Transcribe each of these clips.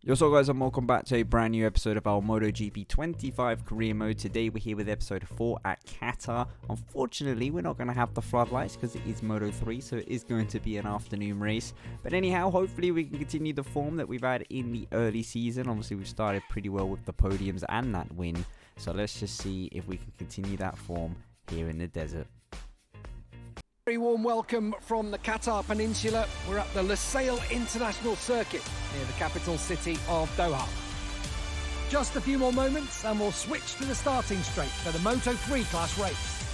Yo, so guys, and welcome back to a brand new episode of our MotoGP25 Career Mode. Today we're here with episode 4 at Qatar. Unfortunately, we're not going to have the floodlights because it is Moto3, so it is going to be an afternoon race. But anyhow, hopefully we can continue the form that we've had in the early season. Obviously, we've started pretty well with the podiums and that win. So let's just see if we can continue that form here in the desert. Very warm welcome from the Qatar Peninsula. We're at the Lusail International Circuit near the capital city of Doha. Just a few more moments and we'll switch to the starting straight for the Moto3 class race.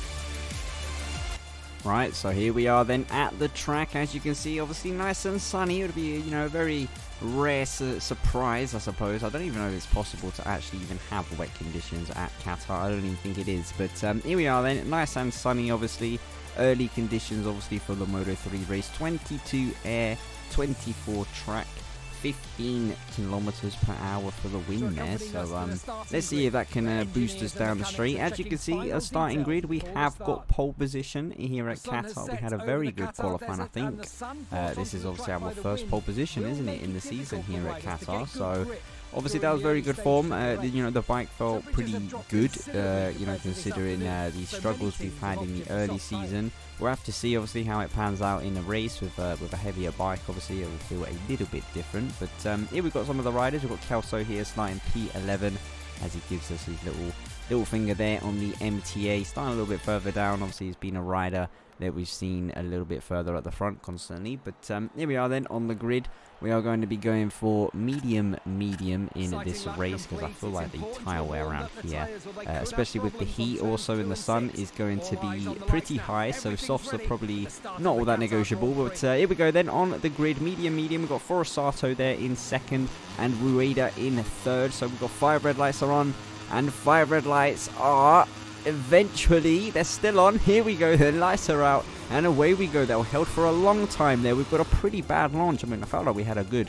Right, so here we are then at the track. As you can see, obviously nice and sunny. It would be, a very rare surprise, I suppose. I don't even know if it's possible to actually even have wet conditions at Qatar. I don't even think it is. But here we are then, nice and sunny, obviously. Early conditions, obviously, for the Moto3 race. 22 air, 24 track, 15 kilometers per hour for the win there. So let's see if that can boost us down the straight. As you can see, a starting grid, we have got pole position here at Qatar. We had a very good qualifying, I think. This is obviously our first pole position, isn't it, in the season here at Qatar. So obviously that was very good form. The bike felt pretty good, considering the struggles we've had in the early season. We'll have to see, obviously, how it pans out in the race with a heavier bike. Obviously, it will feel a little bit different. But here we've got some of the riders. We've got Kelso here starting P11 as he gives us his little finger there on the MTA. Starting a little bit further down. Obviously, he's been a rider that we've seen a little bit further at the front constantly. But here we are then on the grid. We are going to be going for medium in this race because I feel like the tyre wear around here, especially with the heat also in the sun, is going to be pretty high. So softs are probably not all that negotiable. But here we go then on the grid. Medium. We've got Forsato there in second and Rueda in third. So we've got 5 red lights are on and 5 red lights are eventually, they're still on. Here we go, the lights are out and away we go. They were held for a long time there. We've got a pretty bad launch. I mean, I felt like we had a good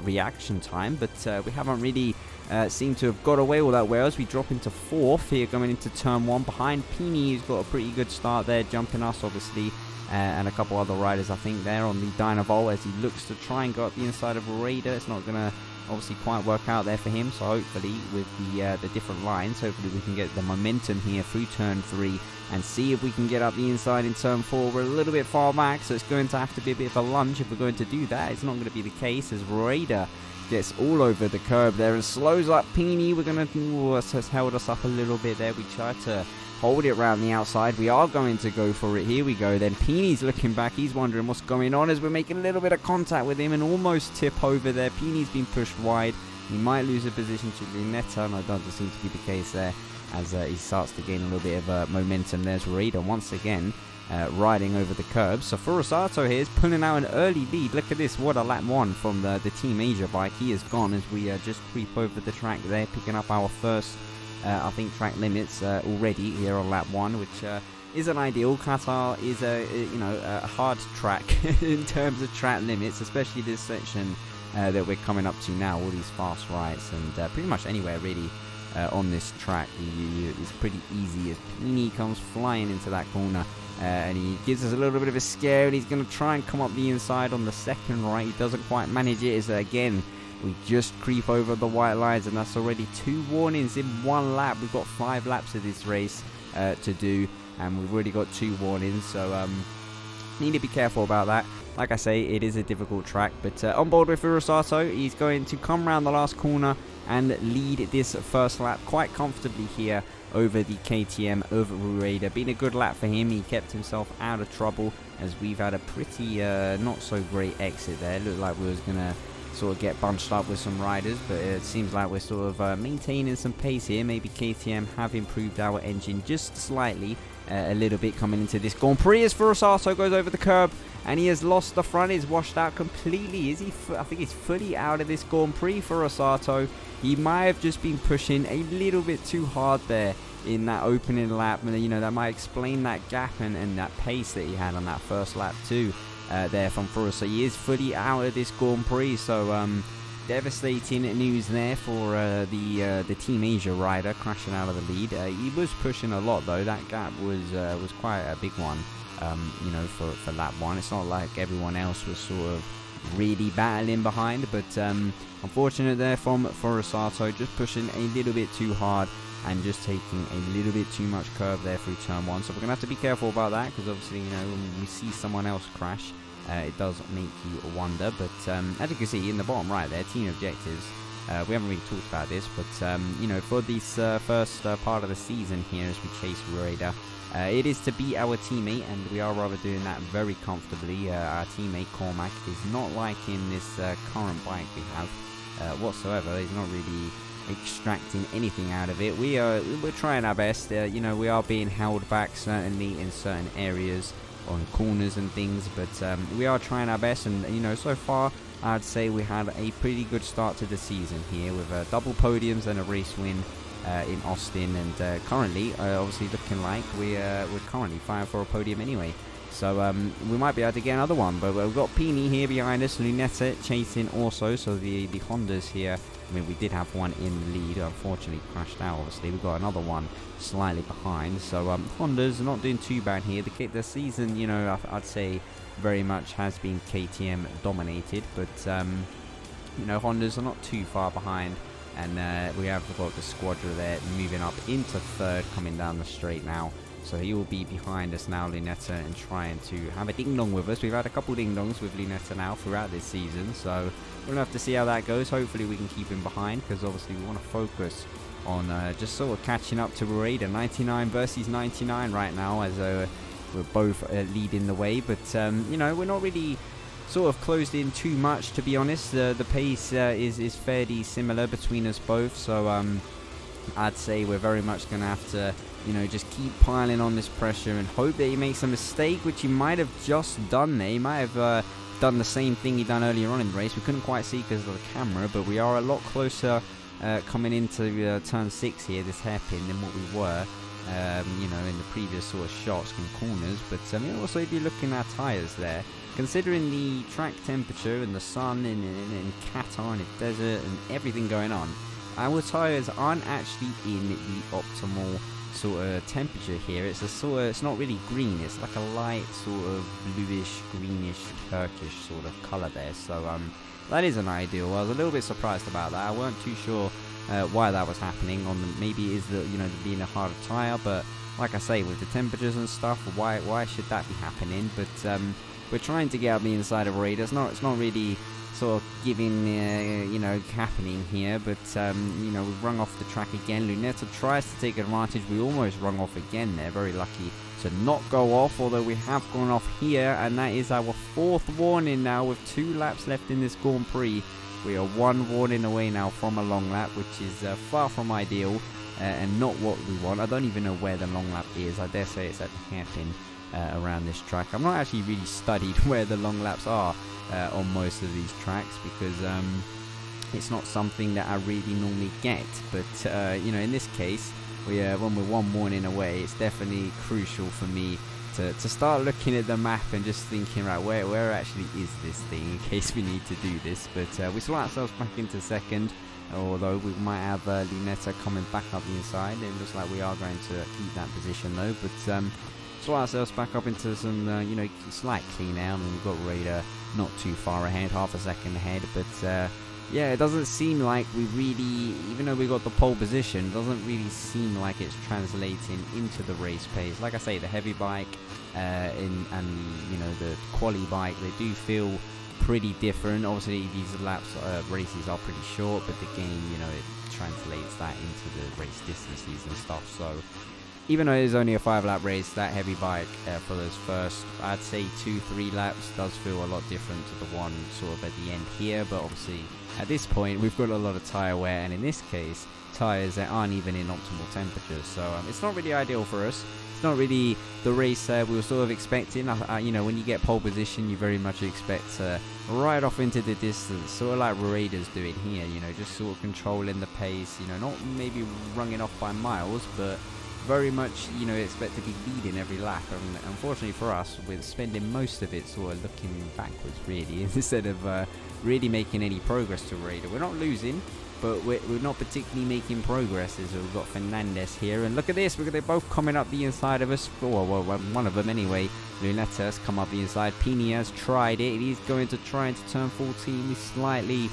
reaction time, but we haven't really seemed to have got away all that well as we drop into 4th here going into turn 1 behind Pini, who's got a pretty good start there, jumping us obviously, and a couple other riders I think there on the Dynavol as he looks to try and go up the inside of Raider. It's not gonna obviously quite work out there for him, so hopefully with the different lines, hopefully we can get the momentum here through turn 3 and see if we can get up the inside in turn 4. We're a little bit far back, so it's going to have to be a bit of a lunge if we're going to do that. It's not going to be the case as Raider gets all over the curb there and slows up Pini. We're going to, has held us up a little bit there. We tried to hold it around the outside. We are going to go for it. Here we go. Then Pini's looking back. He's wondering what's going on as we're making a little bit of contact with him and almost tip over there. Pini's been pushed wide. He might lose a position to Lunetta, and that doesn't seem to be the case there as he starts to gain a little bit of momentum. There's Raider once again riding over the curb. So Forsato here is pulling out an early lead. Look at this. What a lap 1 from the Team Asia bike. He is gone as we just creep over the track there, picking up our first I think track limits already here on lap 1, which isn't ideal. Qatar is a hard track in terms of track limits, especially this section that we're coming up to now. All these fast rights and pretty much anywhere really on this track it's pretty easy as Pini comes flying into that corner and he gives us a little bit of a scare and he's going to try and come up the inside on the second right. He doesn't quite manage it as again we just creep over the white lines, and that's already 2 warnings in 1 lap. We've got 5 laps of this race to do, and we've already got 2 warnings, so need to be careful about that. Like I say, it is a difficult track, but on board with Forsato, he's going to come around the last corner and lead this first lap quite comfortably here over the KTM, over Rueda. Been a good lap for him. He kept himself out of trouble as we've had a pretty not so great exit there. It looked like we was going to sort of get bunched up with some riders, but it seems like we're sort of maintaining some pace here. Maybe KTM have improved our engine just slightly, a little bit coming into this Grand Prix as Forsato goes over the curb and he has lost the front. He's washed out completely. Is he? I think he's fully out of this Grand Prix for Forsato. He might have just been pushing a little bit too hard there in that opening lap, and that might explain that gap and that pace that he had on that first lap too. There from Forrest. So he is fully out of this Grand Prix. So devastating news there for the Team Asia rider crashing out of the lead. He was pushing a lot though. That gap was quite a big one. For lap 1. It's not like everyone else was sort of really battling behind, but unfortunate there from Forasato, just pushing a little bit too hard and just taking a little bit too much curve there through turn 1. So we're going to have to be careful about that, because obviously, you know, when we see someone else crash, it does make you wonder. But as you can see in the bottom right there, team objectives, we haven't really talked about this, but you know, for this first part of the season here as we chase Rueda, it is to beat our teammate, and we are rather doing that very comfortably. Our teammate Cormac is not liking this current bike we have whatsoever. He's not really extracting anything out of it. We're trying our best. You know, we are being held back certainly in certain areas on corners and things, but we are trying our best, and you know, so far I'd say we had a pretty good start to the season here with double podiums and a race win in Austin, and currently obviously looking like we're currently fighting for a podium anyway. So we might be able to get another one, but we've got Pini here behind us, Lunetta chasing also, so the Hondas here, I mean, we did have one in the lead, unfortunately crashed out obviously. We've got another one slightly behind, so Honda's not doing too bad here. The season, you know, I'd say very much has been KTM dominated, but you know, Hondas are not too far behind, and we have got the Squadra there moving up into third, coming down the straight now. So he will be behind us now, Lunetta, and trying to have a ding-dong with us. We've had a couple ding-dongs with Lunetta now throughout this season, so we'll have to see how that goes. Hopefully we can keep him behind, because obviously we want to focus on just sort of catching up to Rueda. 99 versus 99 right now, as we're both leading the way. But, you know, we're not really sort of closed in too much, to be honest. The pace is fairly similar between us both, so I'd say we're very much going to have to, you know, just keep piling on this pressure and hope that he makes a mistake, which he might have just done there. He might have done the same thing he done earlier on in the race. We couldn't quite see because of the camera, but we are a lot closer coming into turn 6 here, this hairpin, than what we were, you know, in the previous sort of shots from corners. But also if you're looking at tyres there, considering the track temperature and the sun in Qatar and the desert and everything going on, our tyres aren't actually in the optimal sort of temperature here. It's a sort of, it's not really green, it's like a light sort of bluish, greenish, Turkish sort of colour there. So that isn't ideal. I was a little bit surprised about that. I weren't too sure why that was happening. Maybe it is the, you know, being a harder tyre, but like I say, with the temperatures and stuff, why should that be happening? But we're trying to get out the inside of Raid. It's not really sort of giving, you know, happening here, but you know, we've rung off the track again. Lunetta tries to take advantage. We almost rung off again there. Very lucky to not go off, although we have gone off here, and that is our 4th warning now with 2 laps left in this Grand Prix. We are 1 warning away now from a long lap, which is far from ideal and not what we want. I don't even know where the long lap is. I dare say it's at the hairpin around this track. I've not actually really studied where the long laps are on most of these tracks, because it's not something that I really normally get. But you know, in this case, when we're 1 warning away, it's definitely crucial for me to start looking at the map and just thinking, right, where actually is this thing in case we need to do this. But we slot ourselves back into second, although we might have Lunetta coming back up the inside. It looks like we are going to keep that position though, but slot ourselves back up into some you know, slight clean out, and we've got Raider not too far ahead, half a second ahead. But yeah, it doesn't seem like we really, even though we got the pole position, it doesn't really seem like it's translating into the race pace. Like I say, the heavy bike and you know, the quali bike, they do feel pretty different. Obviously these races are pretty short, but the game, you know, it translates that into the race distances and stuff. So even though it is only a 5-lap race, that heavy bike for those first, I'd say 2-3 laps does feel a lot different to the one sort of at the end here. But obviously at this point we've got a lot of tyre wear, and in this case tyres that aren't even in optimal temperatures, so it's not really ideal for us. It's not really the race we were sort of expecting. You know, when you get pole position, you very much expect to ride off into the distance, sort of like Raiders doing here, you know, just sort of controlling the pace, you know, not maybe running off by miles, but very much, you know, expect to be leading every lap. And unfortunately for us, we're spending most of it sort of looking backwards really, instead of really making any progress to Raider. We're not losing, but we're not particularly making progress. So we've got Fernandez here, and look at this, they're both coming up the inside of us. Well, one of them anyway. Luneta's come up the inside. Pini has tried it. He's going to try into turn 14. He's slightly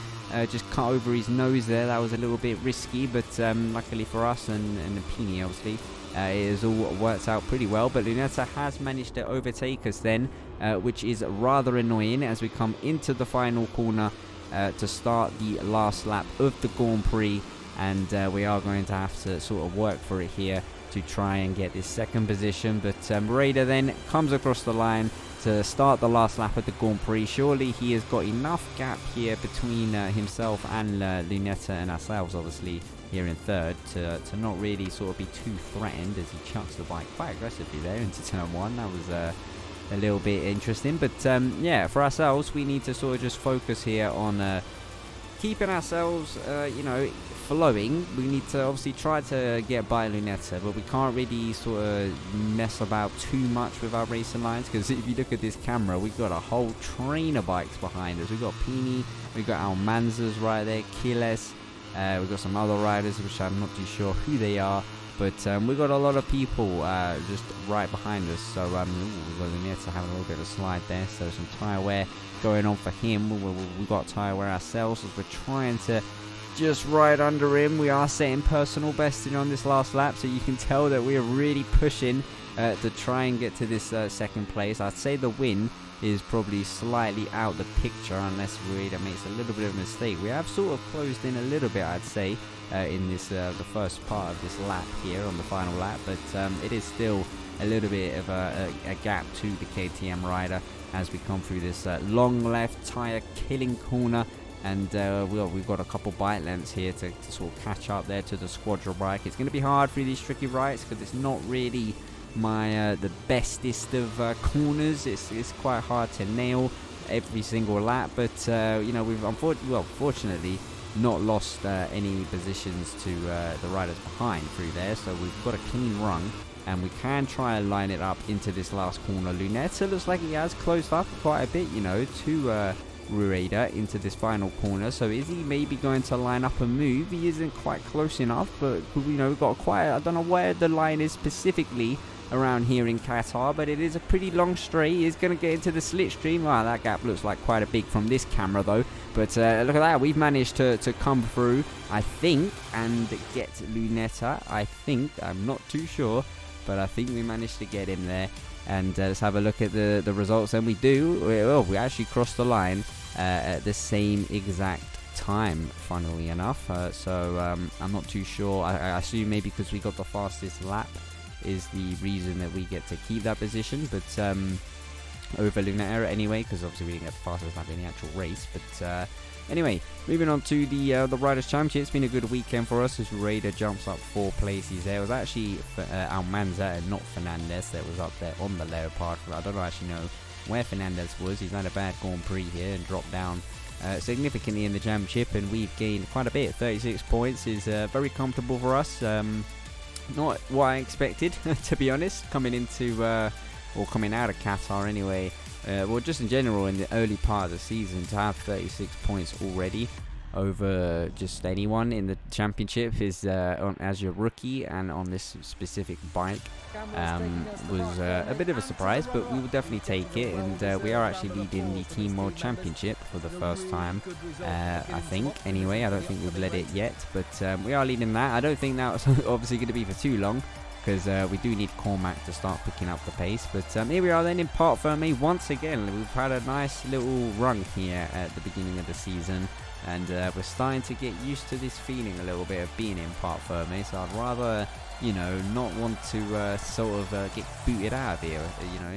just cut over his nose there. That was a little bit risky, but luckily for us and Pini, obviously, it has all worked out pretty well. But Luneta has managed to overtake us then, which is rather annoying as we come into the final corner to start the last lap of the Grand Prix, and we are going to have to sort of work for it here to try and get this second position. But Raider then comes across the line to start the last lap of the Grand Prix. Surely he has got enough gap here between himself and Luneta and ourselves, obviously, here in third, to not really sort of be too threatened as he chucks the bike quite aggressively there into turn 1. That was a little bit interesting. But yeah, for ourselves, we need to sort of just focus here on keeping ourselves, flowing. We need to obviously try to get by Luneta, but we can't really sort of mess about too much with our racing lines, because if you look at this camera, we've got a whole train of bikes behind us. We've got Pini, we've got Almanzas right there, Kiles, we've got some other riders which I'm not too sure who they are, but we've got a lot of people just right behind us. So we've got Luneta having a little bit of a slide there, so some tyre wear going on for him. We've got tyre wear ourselves as we're trying to just right under him. We are setting personal besting on this last lap, so you can tell that we are really pushing to try and get to this second place. I'd say the win is probably slightly out the picture unless Rueda makes a little bit of a mistake. We have sort of closed in a little bit, I'd say, in this the first part of this lap here on the final lap, but it is still a little bit of a gap to the KTM rider as we come through this long left tyre killing corner. And we've got a couple bike lengths here to sort of catch up there to the Squadra bike. It's going to be hard through these tricky rights because it's not really my the bestest of corners. It's quite hard to nail every single lap, but we've fortunately not lost any positions to the riders behind through there, so we've got a clean run and we can try and line it up into this last corner. Luneta looks like he has closed up quite a bit, to Rueda into this final corner. So is he maybe going to line up a move? He isn't quite close enough, but we've got quite, I don't know where the line is specifically around here in Qatar, but it is a pretty long straight. He's going to get into the slipstream. Wow, that gap looks like quite a big from this camera though, but look at that, we've managed to come through, I think, and get Luneta. I'm not too sure, but I think we managed to get him there. And let's have a look at the results, and we do. We actually crossed the line at the same exact time, funnily enough. So I'm not too sure. I assume maybe because we got the fastest lap is the reason that we get to keep that position. But over Luneta anyway, because obviously we didn't get the fastest lap in the actual race. But anyway, moving on to the Riders' Championship. It's been a good weekend for us as Raider jumps up 4 places there. It was actually Almanza and not Fernandez that was up there on the Leopard. I don't actually know where Fernandez was. He's had a bad Grand Prix here and dropped down significantly in the championship, and we've gained quite a bit. 36 points is very comfortable for us. Not what I expected, to be honest, coming out of Qatar anyway. Well, just in general in the early part of the season, to have 36 points already over just anyone in the championship is as your rookie and on this specific bike was a bit of a surprise, but we will definitely take it. And we are actually leading the Team Mode Championship for the first time, I think. Anyway, I don't think we've led it yet, but we are leading that. I don't think that's obviously going to be for too long, because we do need Cormac to start picking up the pace. But here we are then in Parc Fermé once again. We've had a nice little run here at the beginning of the season, and we're starting to get used to this feeling a little bit of being in Parc Fermé. So I'd rather, not want to sort of get booted out of here,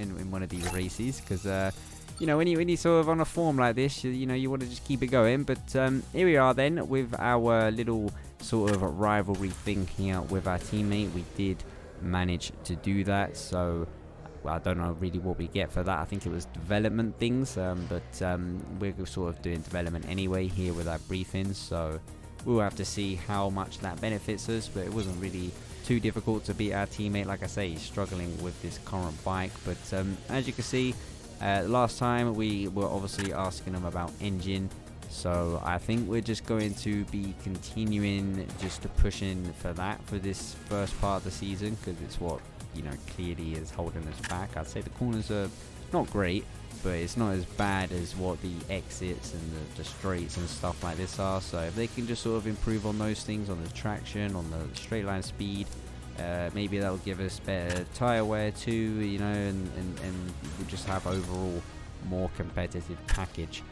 in one of these races, because when you sort of on a form like this, you want to just keep it going. But here we are then with our little sort of rivalry thing here with our teammate. We did manage to do that, so I don't know really what we get for that. I think it was development things, but we're sort of doing development anyway here with our briefings, so we'll have to see how much that benefits us. But it wasn't really too difficult to beat our teammate. Like I say, he's struggling with this current bike, but as you can see, last time we were obviously asking him about engine, So I think we're just going to be continuing just to pushing for that for this first part of the season, because it's what, you know, clearly is holding us back. I'd say the corners are not great, but it's not as bad as what the exits and the straights and stuff like this are. So if they can just sort of improve on those things, on the traction, on the straight line speed, maybe that will give us better tyre wear too, you know, and we'll just have overall more competitive package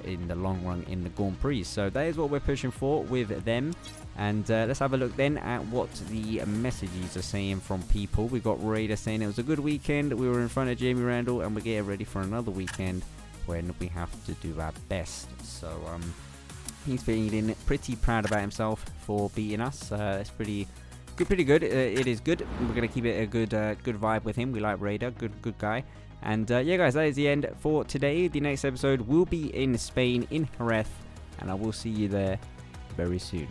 in the long run in the Grand Prix. So that is what we're pushing for with them. And let's have a look then at what the messages are saying from people. We got Raider saying it was a good weekend, we were in front of Jamie Randall, and we're getting ready for another weekend when we have to do our best. So he's feeling pretty proud about himself for beating us. It's pretty good. It is good. We're gonna keep it a good vibe with him. We like Raider, good guy. And yeah, guys, that is the end for today. The next episode will be in Spain, in Jerez, and I will see you there very soon.